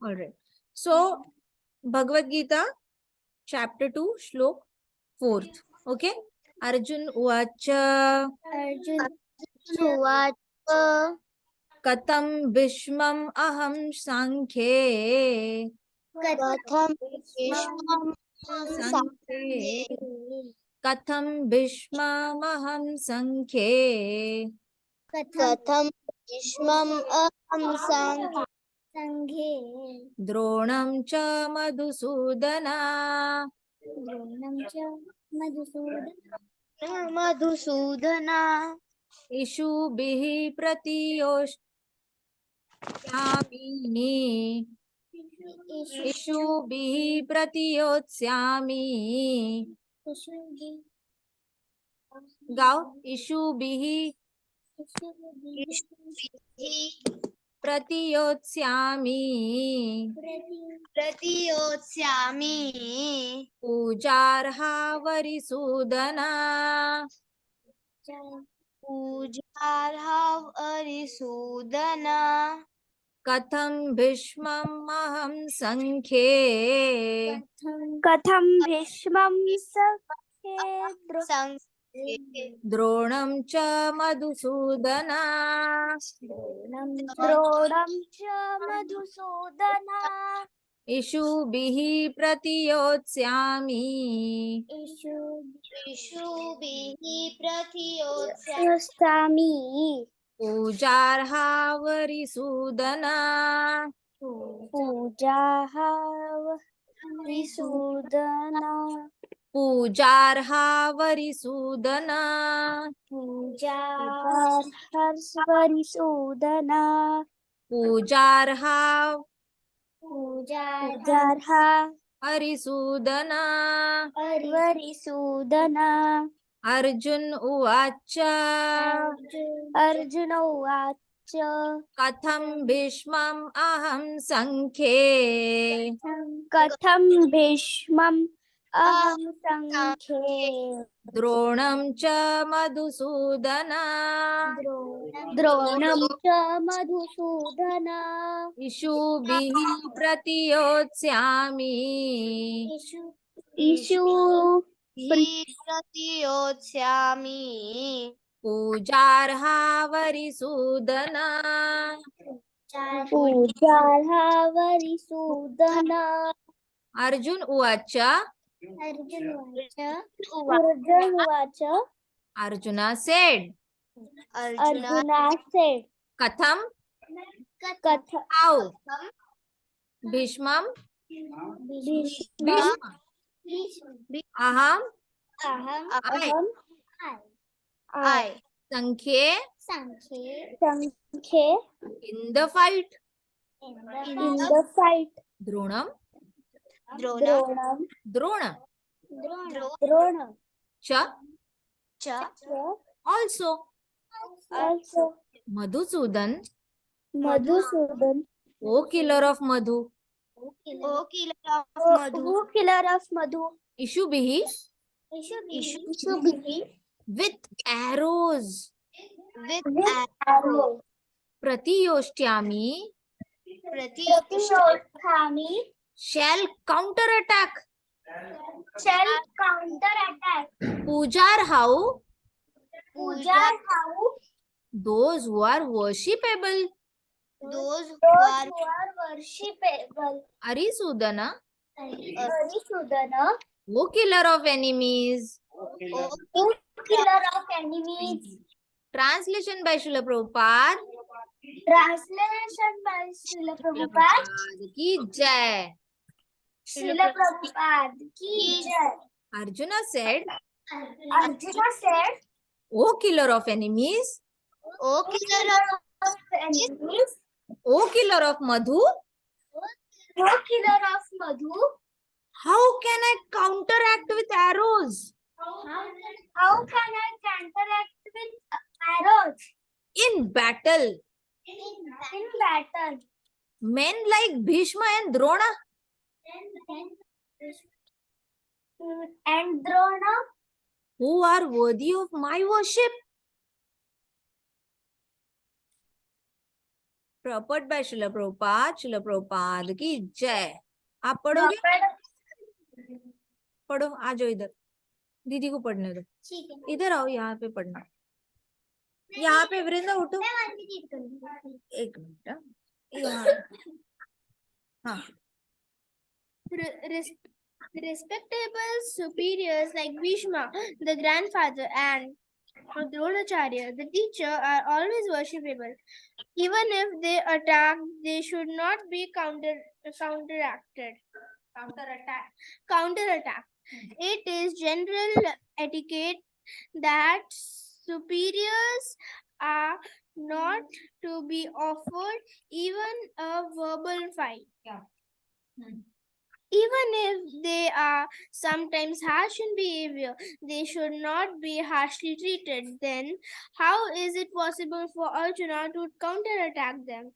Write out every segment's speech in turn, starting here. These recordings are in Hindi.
All right. So, Bhagavad Gita, chapter 2, shlok 4th. Okay. Arjun Uvacha Arjun Uvacha Katam Bhishmam Aham Sankhye Katham Bhishmam Sankhye Katham Bhishmam Aham Sankhye Katham Bhishmam Aham Sanghe Dronam cha Madhusudana Dronam cha Madhusudana Ishubhihi Pratiyoshyami Ishubhihi Pratiyosyami गाओ इशुभिहि प्रतियोत्स्यामि Pratiyoshyami पूजार्हा वरिसूदना Pujarhav Arisudana कथं भीष्मम् अहं संख्ये Katham Bhishmam Sanghe द्रोणं च Madhusudana Dronam cha Madhusudana इषुभिः प्रतियोत्स्यामि Ishubhihi Pratiyoshyami पूजार्हा वरिसूदना Pujahav Risudana पूजार्हा वरिसूदना Pujaharsvarisudana पूजार्हा Pujarha हरिसूदना Varisudana Arjun उवाच Arjuna Uvacha कथं भीष्मम् अहं संख्ये Katham Bhishmam Aham Sanghe द्रोणं च Madhusudana Dronam cha Madhusudana इषुभिः प्रतियोत्स्यामि Ishu Pratiyoshyami पूजार्हा वरिसूदना Pujarha Varisudana Arjun उवाच Arjuna Uvacha arjuna said Arjuna said कथम हाउ भीष्मम Bhishma अहम Aham I संख्ये Sankhye in the fight in the fight द्रोणम Dronam Drona Dronam च also Madhusudan Madhusudan O killer of Madhu who killer of Madhu इशुभिः Ishubhihi with arrows with arrow प्रतियोष्ट्यामि Pratiyoshyami shell counter attack shall counter attack पूजार how Pujarhav those who are worshipable those who are worshipable अरिसूदना Arisudana वो killer of enemies who killer of enemies translation bye Srila Prabhupada Translation by Srila Prabhupada की जय Srila Prabhupada ki jai Arjuna said Arjuna said O killer of enemies O killer of enemies O killer of Madhu O killer of Madhu how can I counteract with arrows how can I counteract with arrows in battle in battle men like Bhishma and Drona and Drona who are worthy of my worship purport by Srila Prabhupada की जय। आप पढ़ोगे? पढ़ो, आ जाओ इधर, दीदी को पढ़ने दो। ठीक है। इधर आओ, यहाँ पे पढ़ना। यहाँ पे वृंदा उठो, मैं वन की चीज करूंगी। एक मिनट। यहाँ, हाँ। Respectable superiors like Bhishma, the grandfather, and Dronacharya, the teacher, are always worshipable. Even if they attack, they should not be counterattack. It is general etiquette that superiors are not to be offered even a verbal fight. Even if they are sometimes harsh in behavior, they should not be harshly treated. Then, how is it possible for Arjuna to counterattack them?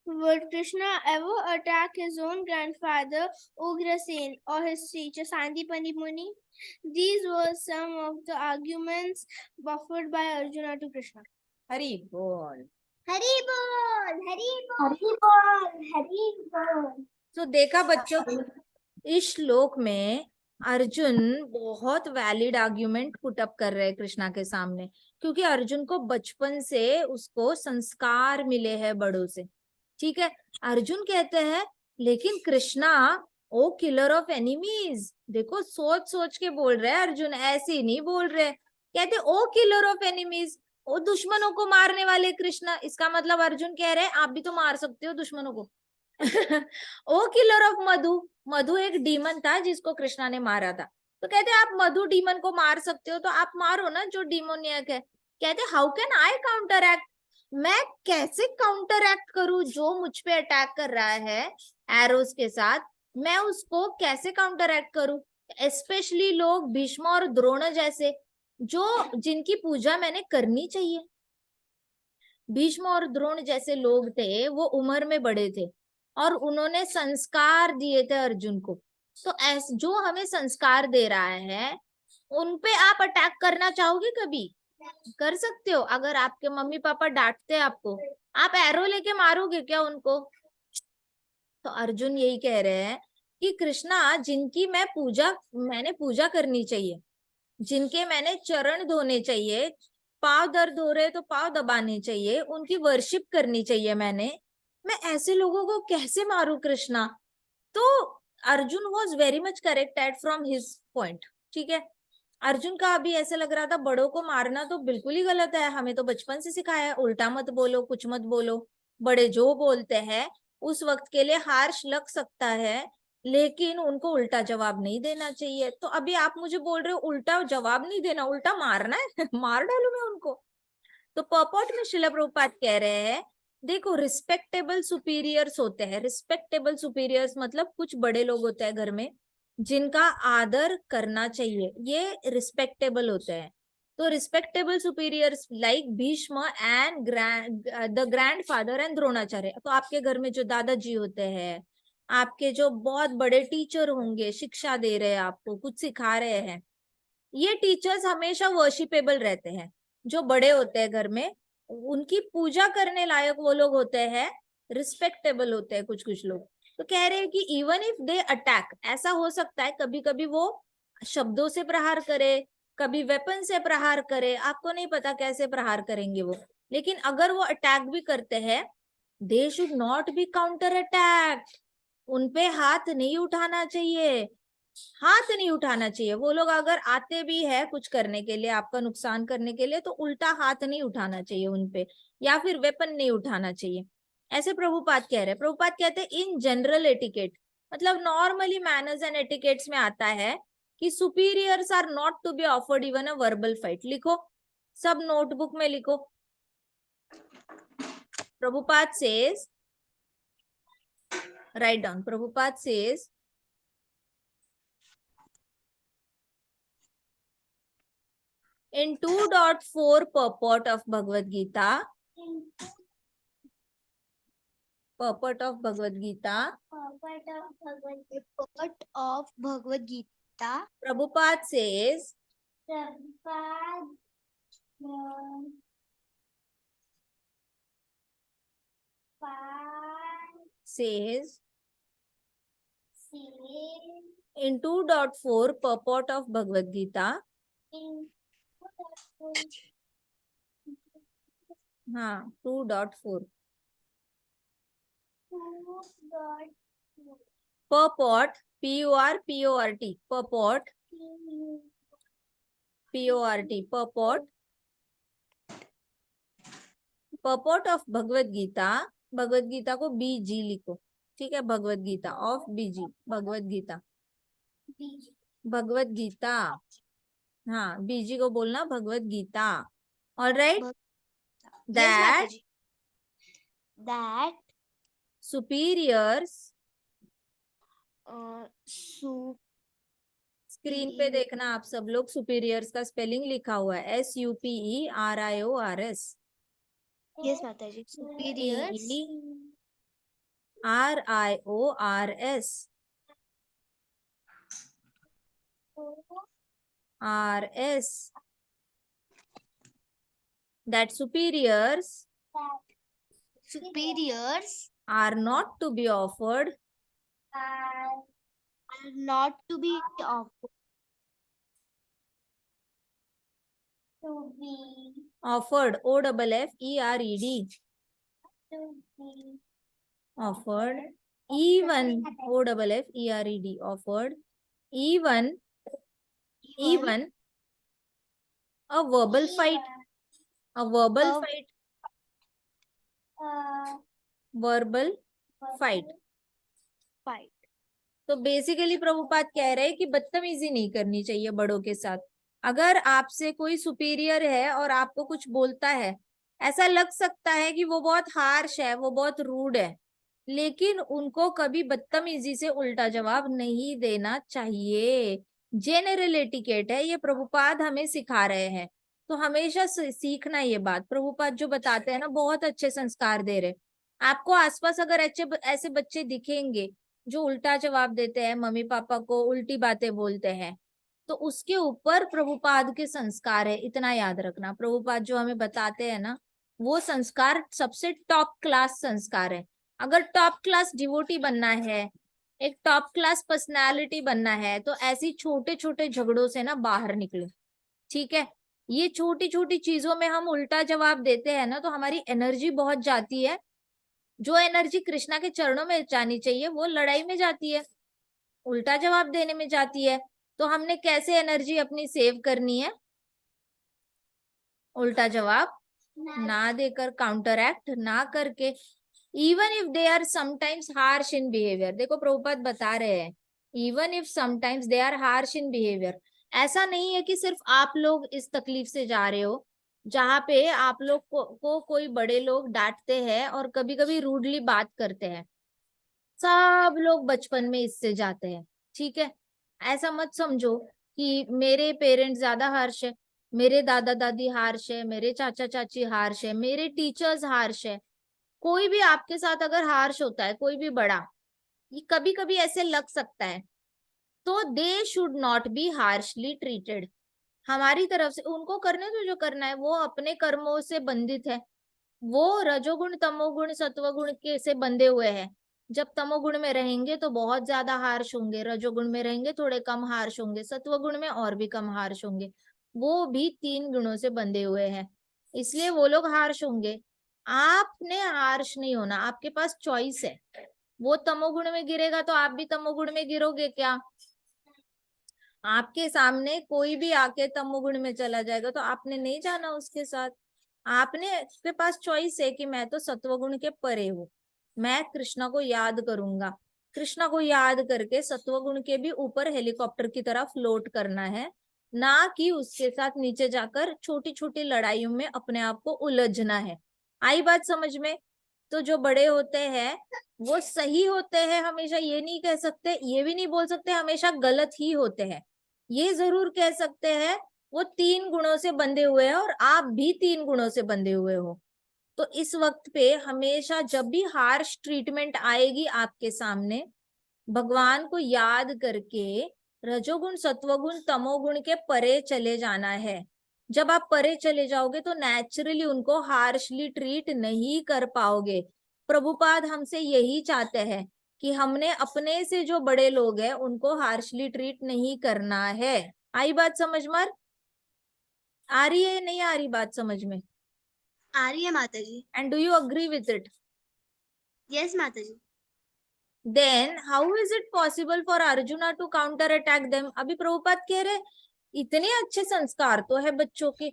Would Krishna ever attack his own grandfather Ugrasen or his teacher Sandipani Muni? These were some of the arguments offered by Arjuna to Krishna. Hari बोल। Hari bol, Hari bol, Hari bol, Hari bol. तो देखा बच्चों, इस श्लोक में अर्जुन बहुत वैलिड आर्ग्यूमेंट पुट अप कर रहे हैं कृष्णा के सामने, क्योंकि अर्जुन को बचपन से उसको संस्कार मिले हैं बड़ों से। ठीक है, अर्जुन कहते हैं लेकिन कृष्णा ओ किलर ऑफ एनिमीज, देखो सोच सोच के बोल रहे हैं अर्जुन, ऐसे ही नहीं बोल रहे। कहते ओ किलर ऑफ एनिमीज, ओ दुश्मनों को मारने वाले कृष्णा। इसका मतलब अर्जुन कह रहे हैं आप भी तो मार सकते हो दुश्मनों को। ओ किलर ऑफ मधु, मधु एक डीमन था जिसको कृष्णा ने मारा था। तो कहते आप मधु डीमन को मार सकते हो तो आप मारो ना जो डीमोनियक है। कहते how can I counter act, मैं कैसे काउंटर एक्ट करूं जो मुझ पे अटैक कर रहा है एरोस के साथ, मैं उसको कैसे काउंटर एक्ट करूं। स्पेशली लोग भीष्म और द्रोण जैसे, जो जिनकी पूजा मैंने करनी चाहिए। भीष्म और द्रोण जैसे लोग थे, वो उम्र में बड़े थे और उन्होंने संस्कार दिए थे अर्जुन को। तो ऐसे जो हमें संस्कार दे रहा है उन पे आप अटैक करना चाहोगे? कभी कर सकते हो? अगर आपके मम्मी पापा डांटते आपको, आप एरो लेके मारोगे क्या उनको? तो अर्जुन यही कह रहे हैं कि कृष्णा जिनकी मैंने पूजा करनी चाहिए, जिनके मैंने चरण धोने चाहिए, पाव दर्द हो रहे तो पाव दबाने चाहिए, उनकी वर्शिप करनी चाहिए मैं ऐसे लोगों को कैसे मारू कृष्णा? तो Arjun was very much corrected from his point. ठीक है, अर्जुन का अभी ऐसे लग रहा था बड़ों को मारना तो बिल्कुल ही गलत है, हमें तो बचपन से सिखाया है उल्टा मत बोलो, कुछ मत बोलो। बड़े जो बोलते हैं उस वक्त के लिए हार्श लग सकता है, लेकिन उनको उल्टा जवाब नहीं देना चाहिए। तो अभी आप मुझे बोल रहे हो उल्टा जवाब नहीं देना, उल्टा मारना है? मार डालू मैं उनको? तो पर्पॉट में श्रील प्रभुपाद कह रहे हैं देखो रिस्पेक्टेबल सुपीरियर्स होते हैं। रिस्पेक्टेबल सुपीरियर्स मतलब कुछ बड़े लोग होते हैं घर में जिनका आदर करना चाहिए, ये रिस्पेक्टेबल होते हैं। तो respectable superiors like Bhishma and the grandfather and Dronacharya. तो आपके घर में जो दादाजी होते हैं, आपके जो बहुत बड़े टीचर होंगे, शिक्षा दे रहे हैं, आपको कुछ सिखा रहे हैं, ये टीचर्स हमेशा वर्शिपेबल रहते हैं। जो बड़े होते हैं घर में उनकी पूजा करने लायक वो लोग होते हैं, रिस्पेक्टेबल होते हैं कुछ कुछ लोग। तो कह रहे हैं कि इवन इफ दे अटैक, ऐसा हो सकता है कभी कभी वो शब्दों से प्रहार करे, कभी वेपन से प्रहार करे, आपको नहीं पता कैसे प्रहार करेंगे वो, लेकिन अगर वो अटैक भी करते हैं they should not be counter attack. उनपे हाथ नहीं उठाना चाहिए, हाथ नहीं उठाना चाहिए। वो लोग अगर आते भी है कुछ करने के लिए, आपका नुकसान करने के लिए, तो उल्टा हाथ नहीं उठाना चाहिए उनपे, या फिर वेपन नहीं उठाना चाहिए। ऐसे प्रभुपाद कह रहे हैं। प्रभुपाद कहते हैं इन जनरल एटिकेट, मतलब नॉर्मली मैनर्स एंड एटिकेट्स में आता है कि superiors are not to be offered even a verbal fight. लिखो, सब नोटबुक में लिखो। Prabhupada says, write down, Prabhupada says in 2.4 purport of Bhagavad Gita, purport of Bhagavad Gita, Prabhupada says says in 2.4 purport of Bhagavad Gita. हाँ 2.4 purport P-U-R-P-O-R-T purport P-O-R-T purport of Bhagavad Gita. Bhagavad Gita को BG लिखो, ठीक है, भगवद गीता ऑफ BG, भगवद गीता, भगवद गीता, हाँ BG को बोलना Bhagavad Gita. All right, that superiors, screen पे देखना आप सब लोग, सुपीरियर्स का स्पेलिंग लिखा हुआ है SUPERIORS. Yes, Mataji. Superiors. RIORS. RS. That superiors are not to be offered. Offered. OFFERED. Offered. Even. OFFERED. Offered. Even a verbal fight. A verbal fight. Verbal fight. तो बेसिकली प्रभुपाद कह रहे हैं कि बदतमीजी नहीं करनी चाहिए बड़ों के साथ. अगर आपसे कोई सुपीरियर है और आपको कुछ बोलता है, ऐसा लग सकता है कि वो बहुत हार्श है, वो बहुत रूड है, लेकिन उनको कभी बदतमीजी से उल्टा जवाब नहीं देना चाहिए. जेनरल एटिकेट है ये, प्रभुपाद हमें सिखा रहे हैं. तो हमेशा सीखना ये बात. प्रभुपाद जो बताते हैं ना, बहुत अच्छे संस्कार दे रहे. आपको आसपास अगर ऐसे बच्चे दिखेंगे जो उल्टा जवाब देते हैं, मम्मी पापा को उल्टी बातें बोलते हैं, तो उसके ऊपर प्रभुपाद के संस्कार है. इतना याद रखना, प्रभुपाद जो हमें बताते हैं ना, वो संस्कार सबसे टॉप क्लास संस्कार है. अगर टॉप क्लास डिवोटी बनना है, एक टॉप क्लास पर्सनालिटी बनना है, तो ऐसी छोटे छोटे झगड़ों से ना बाहर निकले. ठीक है, ये छोटी छोटी चीजों में हम उल्टा जवाब देते हैं ना, तो हमारी एनर्जी बहुत जाती है. जो एनर्जी कृष्णा के चरणों में जानी चाहिए वो लड़ाई में जाती है, उल्टा जवाब देने में जाती है. तो हमने कैसे एनर्जी अपनी सेव करनी है? उल्टा जवाब ना देकर, काउंटर एक्ट ना करके. Even if they are sometimes harsh in behaviour. देखो प्रभुपाद बता रहे हैं, even if sometimes they are harsh in behaviour. ऐसा नहीं है कि सिर्फ आप लोग इस तकलीफ से जा रहे हो, जहाँ पे आप लोग को कोई बड़े लोग डांटते हैं और कभी कभी रूडली बात करते हैं. सब लोग बचपन में इससे जाते हैं. ठीक है, ऐसा मत समझो कि मेरे पेरेंट्स ज्यादा हार्श है, मेरे दादा दादी हार्श है, मेरे चाचा चाची हार्श है, मेरे टीचर्स हार्श है. कोई भी आपके साथ अगर हार्श होता है, कोई भी बड़ा, ये कभी कभी ऐसे लग सकता है, तो they should not be harshly treated. हमारी तरफ से उनको करने दो जो करना है. वो अपने कर्मों से बंधित है. वो रजोगुण तमोगुण सत्वगुण के से बंधे हुए हैं. जब तमोगुण में रहेंगे तो बहुत ज्यादा हार्श होंगे, रजोगुण में रहेंगे थोड़े कम हार्श होंगे, सत्वगुण में और भी कम हार्श होंगे. वो भी 3 गुणों से बंधे हुए हैं, इसलिए वो लोग हार्श होंगे. आपने हार्श नहीं होना, आपके पास चॉइस है. वो तमोगुण में गिरेगा तो आप भी तमोगुण में गिरोगे क्या? आपके सामने कोई भी आके तमोगुण में चला जाएगा तो आपने नहीं जाना उसके साथ. आपने के पास चॉइस है कि मैं तो सत्वगुण के परे हूँ, मैं कृष्णा को याद करूंगा. कृष्णा को याद करके सत्वगुण के भी ऊपर हेलीकॉप्टर की तरह फ्लोट करना है, ना कि उसके साथ नीचे जाकर छोटी छोटी लड़ाइयों में अपने आप को उलझना है. आई बात समझ में? तो जो बड़े होते हैं वो सही होते हैं हमेशा, ये नहीं कह सकते, ये भी नहीं बोल सकते हमेशा गलत ही होते हैं. ये जरूर कह सकते हैं वो 3 गुणों से बंधे हुए हैं और आप भी 3 गुणों से बंधे हुए हो. तो इस वक्त पे हमेशा जब भी हार्श ट्रीटमेंट आएगी आपके सामने, भगवान को याद करके रजोगुण सत्वगुण तमोगुण के परे चले जाना है. जब आप परे चले जाओगे तो नेचुरली उनको हार्शली ट्रीट नहीं कर पाओगे. प्रभुपाद हमसे यही चाहते हैं कि हमने अपने से जो बड़े लोग हैं उनको हार्शली ट्रीट नहीं करना है। आई बात समझ में? आ रही है नहीं आ रही बात समझ में? आ रही है माता जी। And do you agree with it? Yes माता जी। Then how is it possible for Arjuna to counter attack them? अभी प्रभुपाद कह रहे इतने अच्छे संस्कार तो है बच्चों के,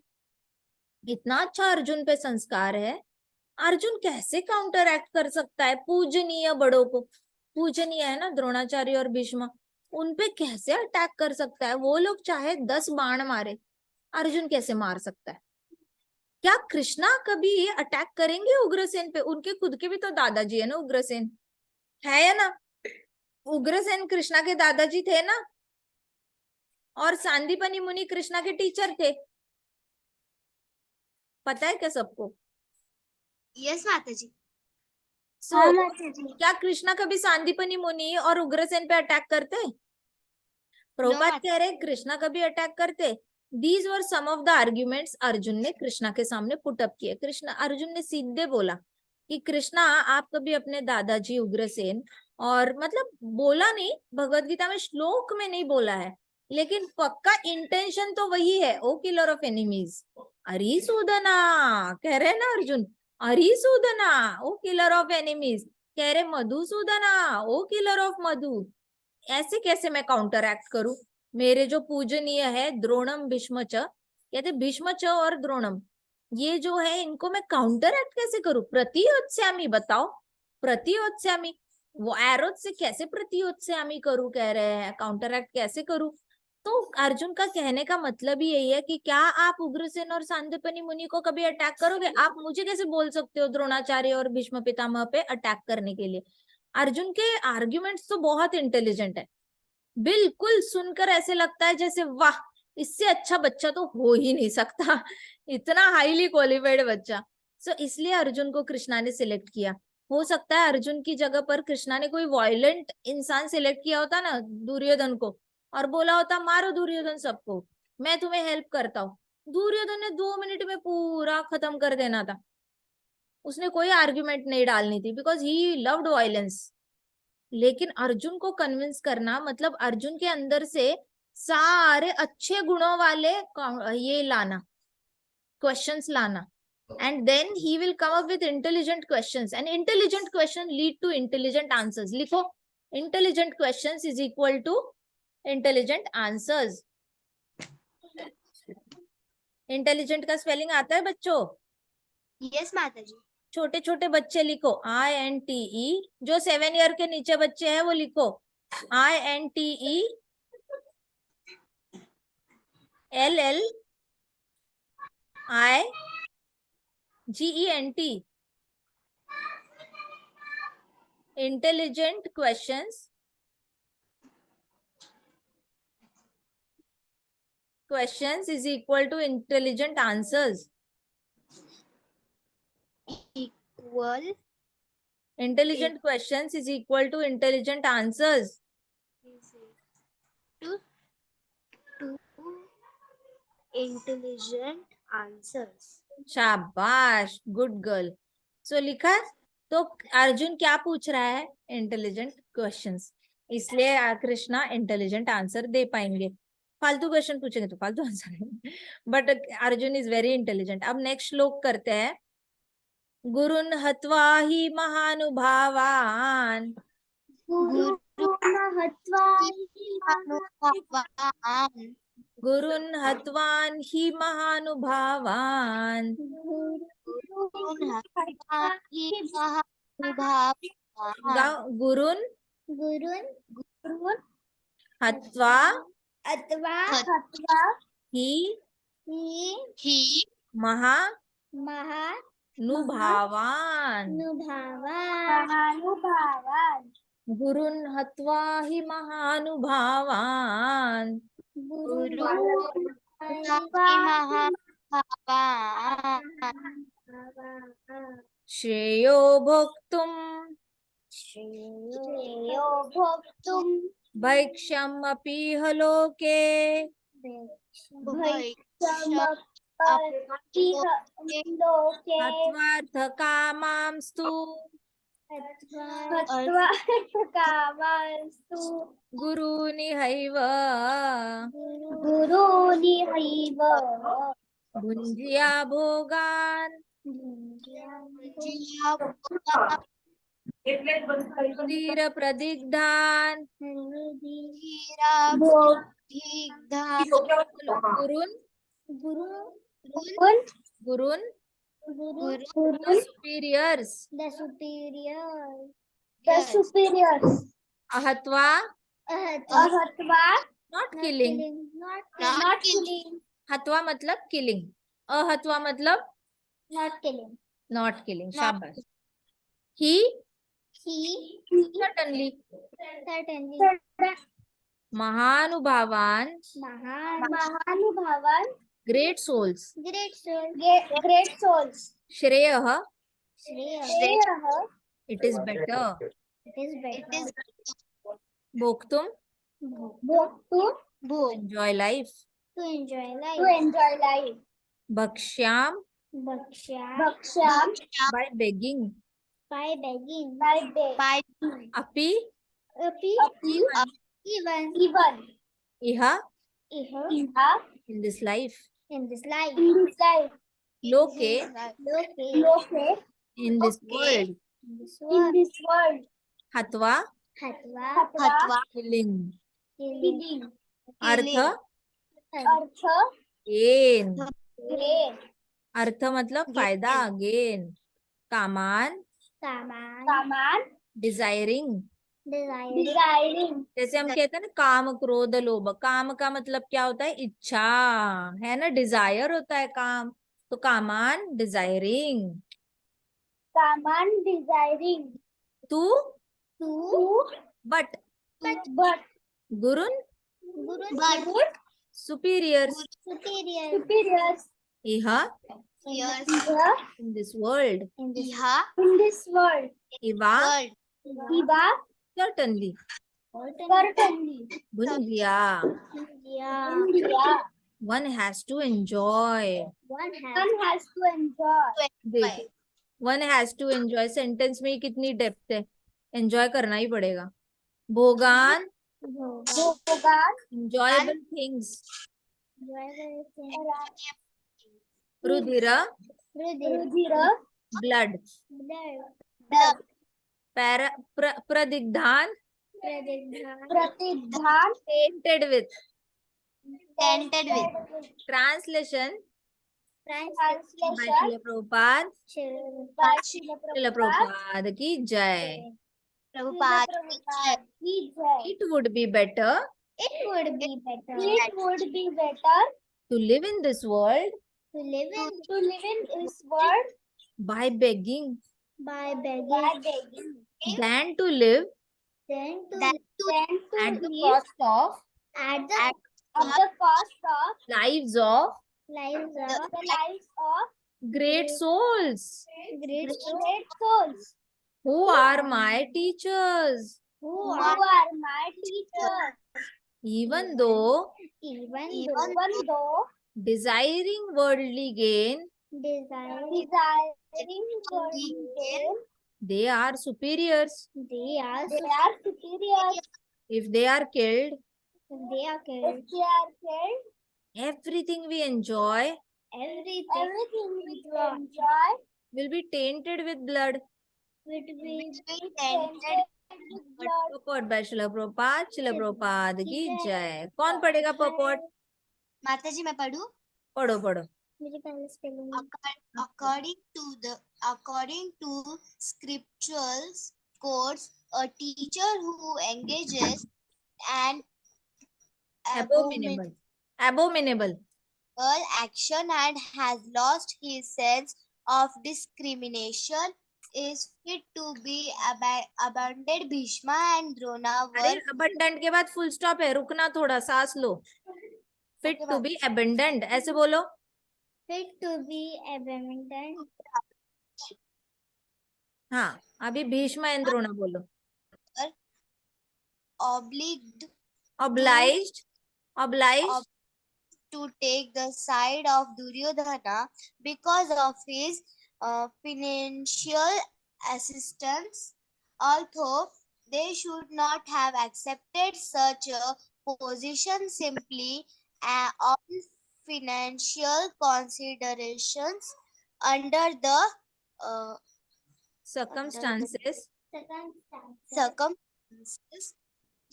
इतना अच्छा अर्जुन पे संस्कार है, अर्जुन कैसे काउंटर एक्ट कर सकता है पूजनीय बड़ों को? पूजनीय है ना द्रोणाचार्य और भीष्म, उन पे कैसे अटैक कर सकता है? वो लोग चाहे 10 बाण मारे, अर्जुन कैसे मार सकता है? क्या कृष्णा कभी अटैक करेंगे उग्रसेन पे? उनके खुद के भी तो दादाजी है ना उग्रसेन, है या ना? उग्रसेन कृष्णा के दादाजी थे ना, और सांदीपनी मुनि कृष्णा के टीचर थे, पता है क्या सबको? यस माता जी। हाँ माता जी। क्या कृष्णा कभी सांदीपनी मुनि और उग्रसेन पे अटैक करते? प्रभुपाद कह रहे कृष्णा कभी अटैक करते? These were some of the arguments Arjun ने कृष्णा के सामने पुटअप किए। कृष्णा अर्जुन ने सीधे बोला कि कृष्णा आप कभी अपने दादाजी उग्रसेन, और मतलब बोला नहीं, भगवत गीता में श्लोक में नहीं बोला है, लेकिन पक्का इंटेंशन तो वही है, ओ किलर ऑफ एनिमीज अरिसूदना, कह रहे ना अर्जुन, अरिसूदना ओ किलर ऑफ एनिमीज, कह रहे मधुसूदना ओ किलर ऑफ मधु। ऐसे कैसे मैं काउंटर एक्ट करूं? मेरे जो पूजनीय है द्रोणम भीष्मच, कहते भीष्मच और द्रोणम, ये जो है इनको मैं काउंटर एक्ट कैसे करूं? प्रतियोत्स्यामी, बताओ प्रतियोत्स्यामी, वो एरोज से कैसे प्रतियोत्स्यामी करूं, कह रहे हैं काउंटर एक्ट कैसे करूं? तो अर्जुन का कहने का मतलब ही यही है कि क्या आप उग्रसेन और सांदीपनी मुनि को कभी अटैक करोगे? आप मुझे कैसे बोल सकते हो द्रोणाचार्य और भीष्म पितामह पे अटैक करने के लिए? अर्जुन के आर्ग्यूमेंट्स तो बहुत इंटेलिजेंट है, बिल्कुल सुनकर ऐसे लगता है जैसे वाह, इससे अच्छा बच्चा तो हो ही नहीं सकता, इतना हाईली क्वालिफाइड बच्चा। सो इसलिए अर्जुन को कृष्णा ने सिलेक्ट किया। हो सकता है अर्जुन की जगह पर कृष्णा ने कोई वायलेंट इंसान सिलेक्ट किया होता ना, दुर्योधन को, और बोला होता मारो दुर्योधन सबको, मैं तुम्हें हेल्प करता हूँ, दुर्योधन ने 2 मिनट में पूरा खत्म कर देना था, उसने कोई आर्ग्यूमेंट नहीं डालनी थी, बिकॉज ही लव्ड वायलेंस। लेकिन अर्जुन को कन्विंस करना मतलब अर्जुन के अंदर से सारे अच्छे गुणों वाले ये लाना, क्वेश्चंस लाना, and then he will come up with intelligent questions, and intelligent question lead to intelligent answers। लिखो, intelligent questions is equal to intelligent answers। Intelligent का स्पेलिंग आता है बच्चों? यस माता जी। छोटे छोटे बच्चे लिखो INTE, जो 7 ईयर के नीचे बच्चे हैं वो लिखो INTE LLIGENT, intelligent questions is equal to intelligent answers। Equal intelligent questions is equal to intelligent answers to intelligent answers। शाबाश, गुड गर्ल। सो लिखा। तो अर्जुन क्या पूछ रहा है? इंटेलिजेंट क्वेश्चंस, इसलिए कृष्णा इंटेलिजेंट आंसर दे पाएंगे। फालतू क्वेश्चन पूछेंगे तो फालतू answer, but Arjun is very intelligent. अब नेक्स्ट श्लोक करते हैं। गुरुन हत्वा ही महानुभावान, गुरुन हत्वान ही महानुभावान, गुरुन हत्वा ही महानुभावान, गुरुन हत्वा ही महानुभावान, श्रेयो भोक्तुम भैक्ष्यम अपीह लोके, हत्वार्थ कामांस्तु हत्वा कामांस्तु गुरुनिहैव गुरुनिहैव भुञ्जीया भोगान् रुधिरप्रदिग्धान् गुरुन् गुरुन् the superiors ahatva not killing Not killing. hatva मतलब killing ahatva मतलब not killing not killing शाबाश he certainly महानुभावान महानुभावान great souls great souls श्रेयः श्रेयः it is better it is better भोक्तुम to enjoy life enjoy life भक्ष्याम bhaksham by begging by begging अपि even इहा iha in this life in this life लोके loke in this world in this world हत्वा hatva killing killing अर्थ अर्थ gain gain अर्थ मतलब फायदा गेन कामान सामान डिजायरिंग desiring जैसे हम कहते हैं ना काम क्रोध लोभ काम का मतलब क्या होता है इच्छा है ना डिजायर होता है काम तो कामान डिजायरिंग सामान desiring to to but but गुरुन सुपीरियर्स superiors इह Yes. In this world in this world इवा iva certainly certainly भुंजिया India one has to enjoy one has to enjoy देख one has to enjoy sentence में ही कितनी डेप्थ है एंजॉय करना ही पड़ेगा भोगान भोगान enjoyable things रुधिर रुधिर blood प्रदिग्धान प्रतिधान tainted with Tainted with. translation by translation Srila Prabhupada by Srila Srila Prabhupada की जय Prabhupada. की जय it would be better it would be better to live in this world to live in this world by begging by begging than to live than to Than at the live cost of at the cost of lives of lives of great souls great souls who are my teachers who are my teachers even though even though desiring worldly gain desiring worldly gain, they are superiors they are superiors if they are killed if they are killed everything we enjoy everything we enjoy will be tainted with blood will be tainted with blood. purport by Srila Prabhupada की जय कौन पढ़ेगा purport माताजी मैं पढ़ूं पढ़ो पढ़ो मुझे पहले spelling according to scriptural codes, a teacher who engages an abominable action and has lost his sense of discrimination is fit to be abandoned. Bhishma and Drona अरे were abundant के बाद full stop है रुकना थोड़ा सांस लो fit to be abandoned ऐसे बोलो fit to be abandoned हाँ अभी भीष्म एंड द्रोणा बोलो obliged obliged to take the side of Duryodhana because of his financial assistance although they should not have accepted such a position simply on financial considerations under the circumstances. circumstances.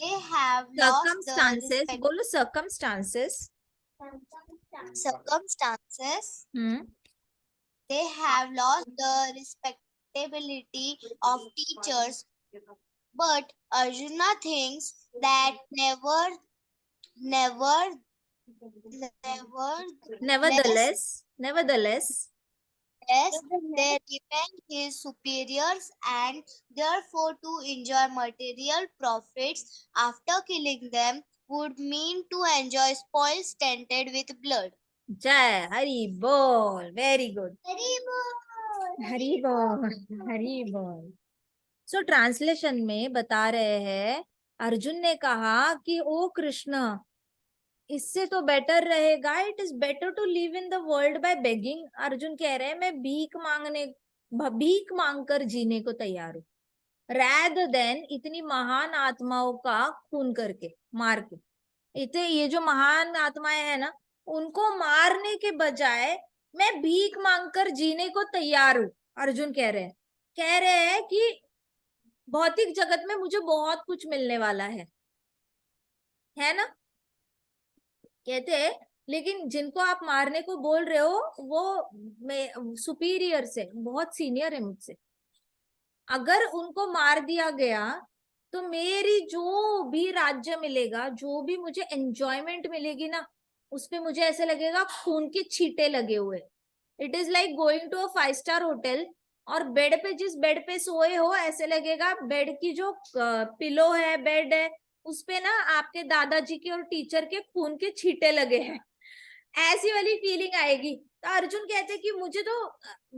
They have lost the respect. बोलो circumstances. Circumstances. Hmm. They have lost the respectability of teachers. But Arjuna thinks that Nevertheless, they remain his superiors and therefore to enjoy material profits after killing them would mean to enjoy spoils tainted with blood. Jai Hari Bol. Very good. Hari Bol. Hari Bol. So translation में बता रहे हैं, अर्जुन ने कहा कि ओ कृष्ण, इससे तो बेटर रहेगा, it is better to live in the world by begging. Arjun कह रहे हैं मैं भीख मांगकर जीने को तैयार हूं, रैदर देन इतनी महान आत्माओं का खून करके मार के. इतने ये जो महान आत्माएं हैं ना, उनको मारने के बजाय मैं भीख मांगकर जीने को तैयार हूं. अर्जुन कह रहे हैं कि भौतिक जगत में मुझे बहुत कुछ मिलने वाला है ना. कहते हैं लेकिन जिनको आप मारने को बोल रहे हो वो सुपीरियर से बहुत सीनियर है मुझसे. अगर उनको मार दिया गया तो मेरी जो भी राज्य मिलेगा, जो भी मुझे एंजॉयमेंट मिलेगी ना, उसपे मुझे ऐसे लगेगा खून के छींटे लगे हुए. It is like going to a 5 star hotel और बेड पे, जिस बेड पे सोए हो, ऐसे लगेगा बेड की जो पिलो है, बेड है, उसपे ना आपके दादाजी के और टीचर के खून के छींटे लगे हैं. ऐसी वाली फीलिंग आएगी. तो अर्जुन कहते हैं कि मुझे तो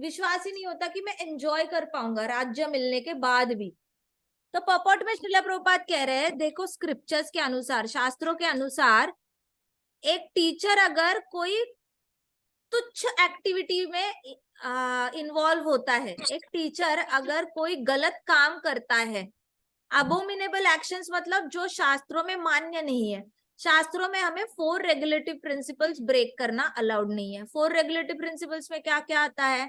विश्वास ही नहीं होता कि मैं एंजॉय कर पाऊंगा राज्य मिलने के बाद भी. तो पपॉट में श्रील प्रभुपाद कह रहे हैं, देखो स्क्रिप्चर्स के अनुसार, शास्त्रों के अनुसार, एक टीचर अगर कोई तुच्छ एक्टिविटी में इन्वॉल्व होता है, एक टीचर अगर कोई गलत काम करता है, अबोमिनेबल एक्शंस मतलब जो शास्त्रों में मान्य नहीं है. शास्त्रों में हमें 4 रेगुलेटिव प्रिंसिपल्स ब्रेक करना अलाउड नहीं है. 4 रेगुलेटिव प्रिंसिपल्स में क्या क्या आता है?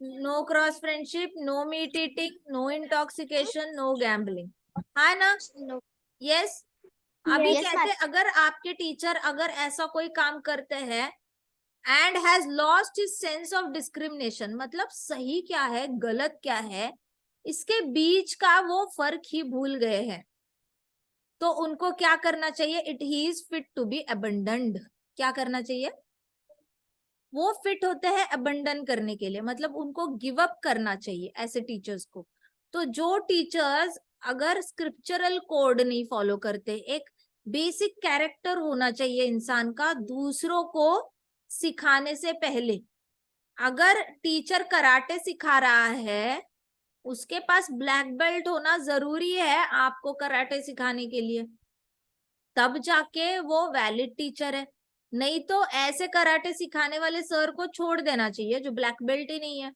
No cross friendship, no meat eating, no intoxication, no gambling, है ना? यस. अभी कहते अगर आपके टीचर अगर ऐसा कोई काम करते हैं and has lost his sense of discrimination, मतलब सही क्या है गलत क्या है इसके बीच का वो फर्क ही भूल गए हैं, तो उनको क्या करना चाहिए? It he is fit to be abandoned. क्या करना चाहिए? वो फिट होते हैं अबंडन करने के लिए, मतलब उनको गिव अप करना चाहिए ऐसे टीचर्स को. तो जो टीचर्स अगर स्क्रिप्चरल कोड नहीं फॉलो करते, एक बेसिक कैरेक्टर होना चाहिए इंसान का दूसरों को सिखाने से पहले. अगर टीचर कराटे सिखा रहा है, उसके पास ब्लैक बेल्ट होना जरूरी है आपको कराटे सिखाने के लिए, तब जाके वो वैलिड टीचर है. नहीं तो ऐसे कराटे सिखाने वाले सर को छोड़ देना चाहिए जो ब्लैक बेल्ट ही नहीं है.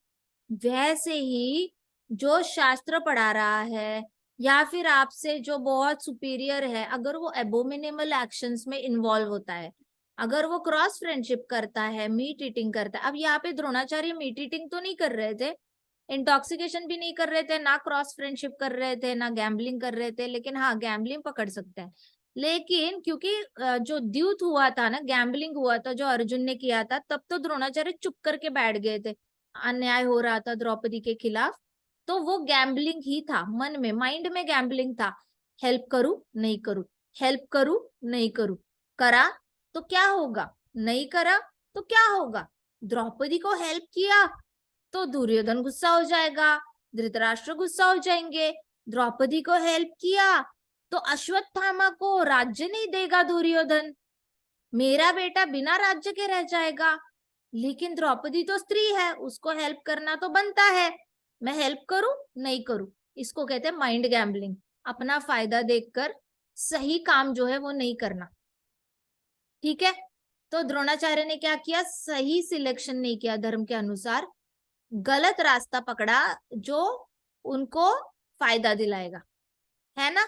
वैसे ही जो शास्त्र पढ़ा रहा है या फिर आपसे जो बहुत सुपीरियर है, अगर वो एबोमिनेबल एक्शंस में इन्वॉल्व होता है, अगर वो क्रॉस फ्रेंडशिप करता है, मीट ईटिंग करता है. अब यहाँ पे द्रोणाचार्य मीट ईटिंग तो नहीं कर रहे थे, इंटॉक्सिकेशन भी नहीं कर रहे थे, ना क्रॉस फ्रेंडशिप कर रहे थे, ना गैम्बलिंग कर रहे थे, लेकिन हाँ गैम्बलिंग पकड़ सकते हैं. लेकिन क्योंकि जो द्यूत हुआ था ना, गैम्बलिंग हुआ था जो अर्जुन ने किया था, तब तो द्रोणाचार्य चुप करके बैठ गए थे. अन्याय हो रहा था द्रौपदी के खिलाफ, तो वो गैम्बलिंग ही था, मन में, माइंड में गैम्बलिंग था. हेल्प करूं नहीं करूं, हेल्प करूं नहीं करूं, करा तो क्या होगा, नहीं करा तो क्या होगा. द्रौपदी को हेल्प किया तो दुर्योधन गुस्सा हो जाएगा, धृतराष्ट्र गुस्सा हो जाएंगे. द्रौपदी को हेल्प किया तो अश्वत्थामा को राज्य नहीं देगा दुर्योधन, मेरा बेटा बिना राज्य के रह जाएगा. लेकिन द्रौपदी तो स्त्री है, उसको हेल्प करना तो बनता है, मैं हेल्प करूं नहीं करूं. इसको कहते हैं माइंड गैम्बलिंग. अपना फायदा देखकर सही काम जो है वो नहीं करना. ठीक है. तो द्रोणाचार्य ने क्या किया? सही सिलेक्शन नहीं किया धर्म के अनुसार, गलत रास्ता पकड़ा जो उनको फायदा दिलाएगा, है ना।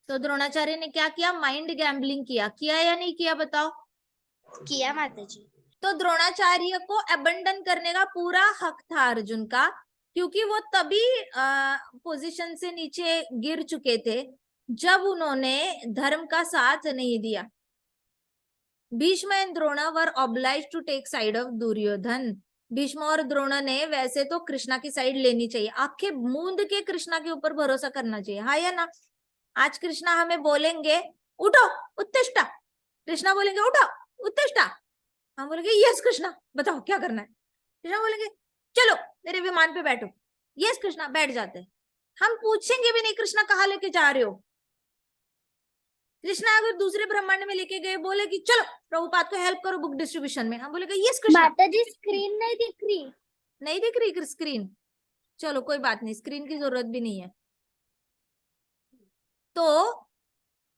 तो द्रोणाचार्य ने क्या किया, माइंड गैम्बलिंग किया या नहीं किया, बताओ। किया माताजी। तो द्रोणाचार्य को अबंडन करने का पूरा हक था अर्जुन का, क्योंकि वो तभी पोजीशन से नीचे गिर चुके थे जब उन्होंने धर्म का साथ नहीं दिया। Bhishma and Drona were oblige to take side of Duryodhan. Bhishma और द्रोण ने वैसे तो कृष्णा की साइड लेनी चाहिए, आंखें मूंद के कृष्णा के ऊपर भरोसा करना चाहिए, हाँ या ना। आज कृष्णा हमें बोलेंगे उठो उत्तिष्ठा, कृष्णा बोलेंगे उठो उत्तिष्ठा, हम बोलेंगे यस कृष्णा बताओ क्या करना है, कृष्णा बोलेंगे चलो मेरे विमान पे बैठो, यस कृष्णा बैठ जाते हैं। हम पूछेंगे भी नहीं कृष्णा कहाँ लेके जा रहे हो। कृष्णा अगर दूसरे ब्रह्मांड में लेके गए, बोले कि चलो प्रभुपाद को हेल्प करो बुक डिस्ट्रीब्यूशन में, हम बोलेगा यस कृष्णा। माताजी स्क्रीन नहीं दिख रही, नहीं दिख रही स्क्रीन, चलो कोई बात नहीं, स्क्रीन की जरूरत भी नहीं है। तो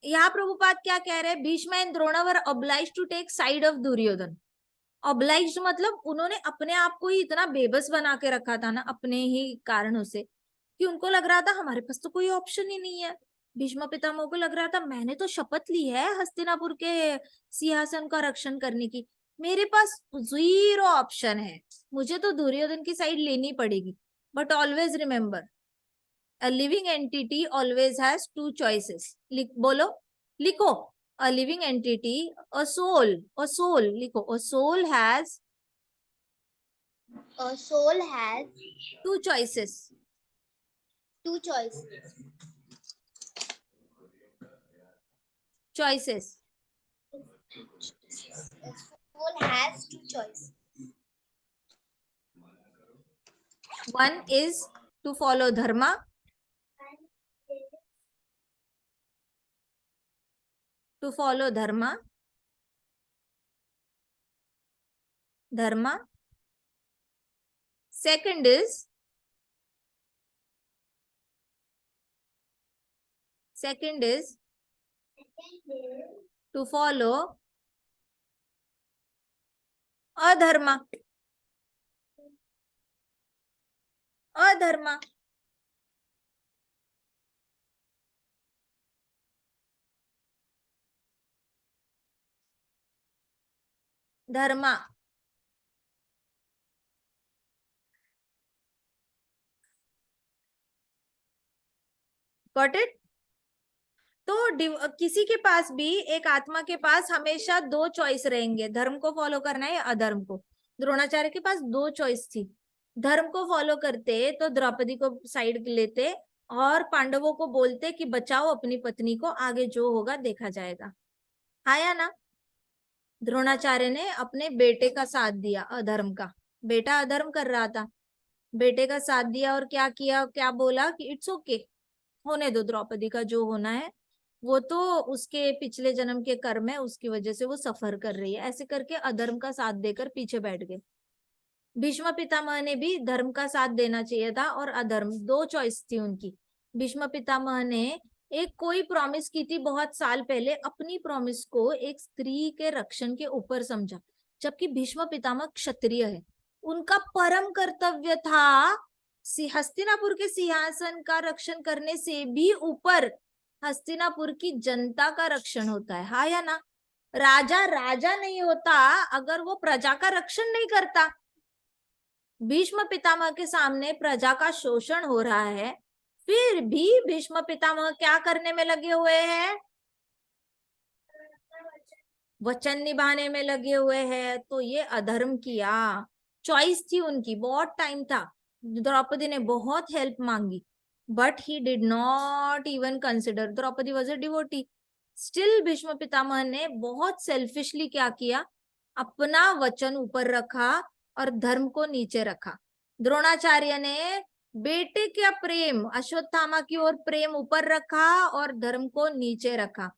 यहाँ प्रभुपाद क्या कह रहे हैं, Bhishma and Drona were oblige to take side of Duryodhan. Obliged मतलब उन्होंने अपने आप को ही इतना बेबस बना के रखा था ना अपने ही कारणों से, कि उनको लग रहा था हमारे पास तो कोई ऑप्शन ही नहीं है। भीष्म पितामह को लग रहा था मैंने तो शपथ ली है हस्तिनापुर के सिंहासन का रक्षण करने की, मेरे पास 0 ऑप्शन है, मुझे तो दुर्योधन की साइड लेनी पड़ेगी। But always remember, a living entity always has 2 choices. बोलो, लिखो, a living entity, a soul लिखो, a soul has A soul has 2 choices. 2 choices. Choices. A soul has 2 choices. One is to follow dharma, dharma. Second is to follow adharma. Dharma. Got it. तो किसी के पास भी, एक आत्मा के पास हमेशा 2 चॉइस रहेंगे, धर्म को फॉलो करना है या अधर्म को। द्रोणाचार्य के पास 2 चॉइस थी, धर्म को फॉलो करते तो द्रौपदी को साइड लेते और पांडवों को बोलते कि बचाओ अपनी पत्नी को, आगे जो होगा देखा जाएगा, हाँ या ना। द्रोणाचार्य ने अपने बेटे का साथ दिया अधर्म का, बेटा अधर्म कर रहा था, बेटे का साथ दिया और क्या किया, क्या बोला कि इट्स ओके, होने दो, द्रौपदी का जो होना है वो तो उसके पिछले जन्म के कर्म है, उसकी वजह से वो सफर कर रही है, ऐसे करके अधर्म का साथ देकर पीछे बैठ गए। भीष्म पितामह ने भी धर्म का साथ देना चाहिए था और अधर्म, 2 चॉइस थी उनकी। भीष्म पितामह ने एक कोई प्रॉमिस की थी बहुत साल पहले, अपनी प्रॉमिस को एक स्त्री के रक्षण के ऊपर समझा, जबकि भीष्म पितामह क्षत्रिय है, उनका परम कर्तव्य था हस्तिनापुर के सिंहासन का रक्षण करने से भी ऊपर हस्तिनापुर की जनता का रक्षण होता है, हाँ या ना। राजा राजा नहीं होता अगर वो प्रजा का रक्षण नहीं करता। भीष्म पितामह के सामने प्रजा का शोषण हो रहा है, फिर भी भीष्म पितामह क्या करने में लगे हुए हैं, वचन निभाने में लगे हुए हैं। तो ये अधर्म किया, चॉइस थी उनकी, बहुत टाइम था, द्रौपदी ने बहुत हेल्प मांगी, but he did not even consider, Draupadi was a devotee. Still Bhishma Pitamah ने बहुत सेल्फिशली क्या किया, अपना वचन ऊपर रखा और धर्म को नीचे रखा। द्रोणाचार्य ने बेटे का प्रेम, अश्वत्थामा की ओर प्रेम ऊपर रखा और धर्म को नीचे रखा।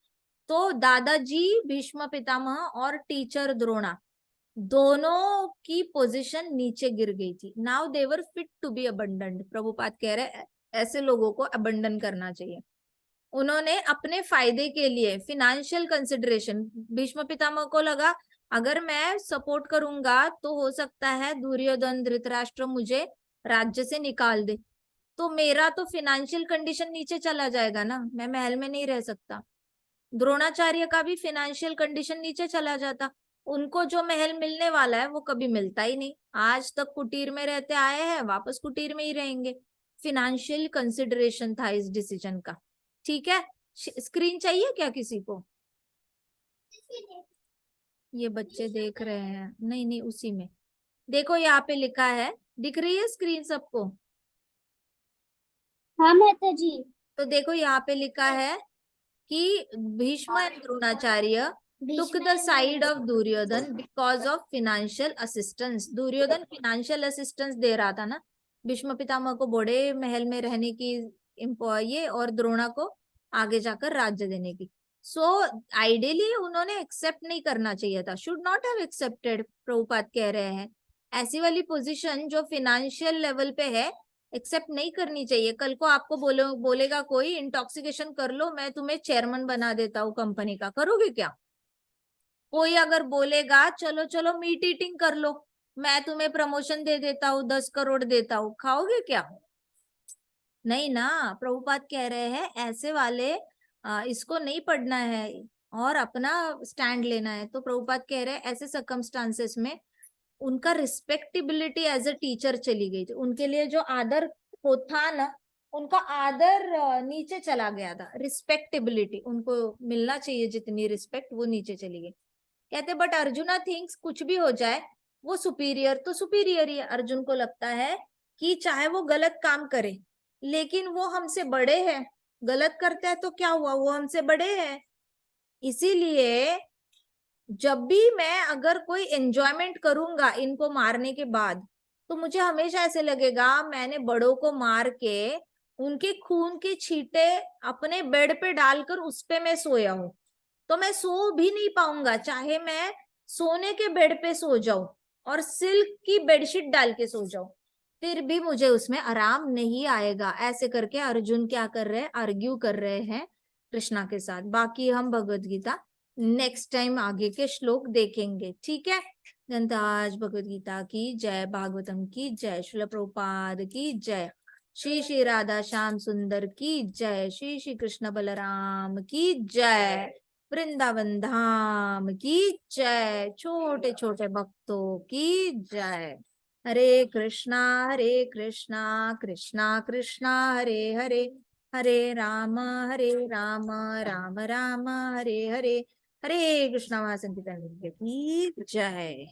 तो दादाजी भीष्म पितामह और टीचर द्रोणा दोनों की पोजीशन नीचे गिर गई थी। Now they're fit to be abandoned. Prabhupad कह रहे ऐसे लोगों को अबंडन करना चाहिए। उन्होंने अपने फायदे के लिए फिनेंशियल कंसिडरेशन, भीष्म पितामह को लगा अगर मैं सपोर्ट करूंगा तो हो सकता है दुर्योधन धृतराष्ट्र मुझे राज्य से निकाल दे, तो मेरा तो फिनेंशियल कंडीशन नीचे चला जाएगा ना, मैं महल में नहीं रह सकता। द्रोणाचार्य का भी फिनेंशियल कंडीशन नीचे चला जाता, उनको जो महल मिलने वाला है वो कभी मिलता ही नहीं। आज तक कुटीर में रहते आए हैं, वापस कुटीर में ही रहेंगे। फिनेंशियल कंसिडरेशन था इस डिसीजन का। ठीक है, स्क्रीन चाहिए क्या किसी को? ये बच्चे देख रहे हैं, नहीं नहीं उसी में देखो, यहाँ पे लिखा है, दिख रही है स्क्रीन सबको? हाँ माता जी। तो देखो यहाँ पे लिखा है कि Bhishma and Dronacharya took the side of Duryodhan because of financial assistance। Duryodhan financial assistance दे रहा था ना भीष्म पितामह को बड़े महल में रहने की ये, और द्रोणा को आगे जाकर राज्य देने की। सो आइडियली उन्होंने एक्सेप्ट नहीं करना चाहिए था, should not have accepted. Prabhupada कह रहे हैं ऐसी वाली पोजीशन जो फिनेंशियल लेवल पे है एक्सेप्ट नहीं करनी चाहिए। कल को आपको बोलेगा कोई इंटॉक्सिकेशन कर लो, मैं तुम्हें चेयरमैन बना देता हूँ कंपनी का, करोगे क्या? कोई अगर बोलेगा चलो चलो मीट ईटिंग कर लो, मैं तुम्हें प्रमोशन दे देता हूँ, 10 करोड़ देता हूँ, खाओगे क्या? नहीं ना। प्रभुपाद कह रहे हैं ऐसे वाले इसको नहीं पढ़ना है और अपना स्टैंड लेना है। तो प्रभुपाद कह रहे हैं ऐसे सर्कमस्टांसेस में उनका रिस्पेक्टेबिलिटी एज अ टीचर चली गई थी, उनके लिए जो आदर था ना, उनका आदर नीचे चला गया था। रिस्पेक्टेबिलिटी उनको मिलना चाहिए जितनी रिस्पेक्ट, वो नीचे चली गई। कहते बट अर्जुना थिंक्स कुछ भी हो जाए वो सुपीरियर तो सुपीरियर ही है। अर्जुन को लगता है कि चाहे वो गलत काम करे लेकिन वो हमसे बड़े हैं, गलत करते हैं तो क्या हुआ, वो हमसे बड़े हैं। इसीलिए जब भी मैं अगर कोई एंजॉयमेंट करूंगा इनको मारने के बाद, तो मुझे हमेशा ऐसे लगेगा मैंने बड़ों को मार के उनके खून के छींटे अपने बेड पे डालकर उस पे मैं सोया हूं, तो मैं सो भी नहीं पाऊंगा, चाहे मैं सोने के बेड पे सो जाऊं और सिल्क की बेडशीट डाल के सो जाऊं, फिर भी मुझे उसमें आराम नहीं आएगा। ऐसे करके अर्जुन क्या कर रहे हैं, आर्ग्यू कर रहे हैं कृष्णा के साथ। बाकी हम भगवद गीता नेक्स्ट टाइम आगे के श्लोक देखेंगे, ठीक है। गंताज भगवद गीता की जय, भागवतम की जय, श्रील प्रभुपाद की जय, श्री श्री राधा श्याम सुंदर की जय, श्री श्री कृष्ण बलराम की जय, वृंदावन धाम की जय, छोटे छोटे भक्तों की जय। हरे कृष्णा कृष्णा कृष्णा हरे हरे, हरे राम राम राम राम हरे हरे, हरे कृष्णा। महासंकीर्तन की जय।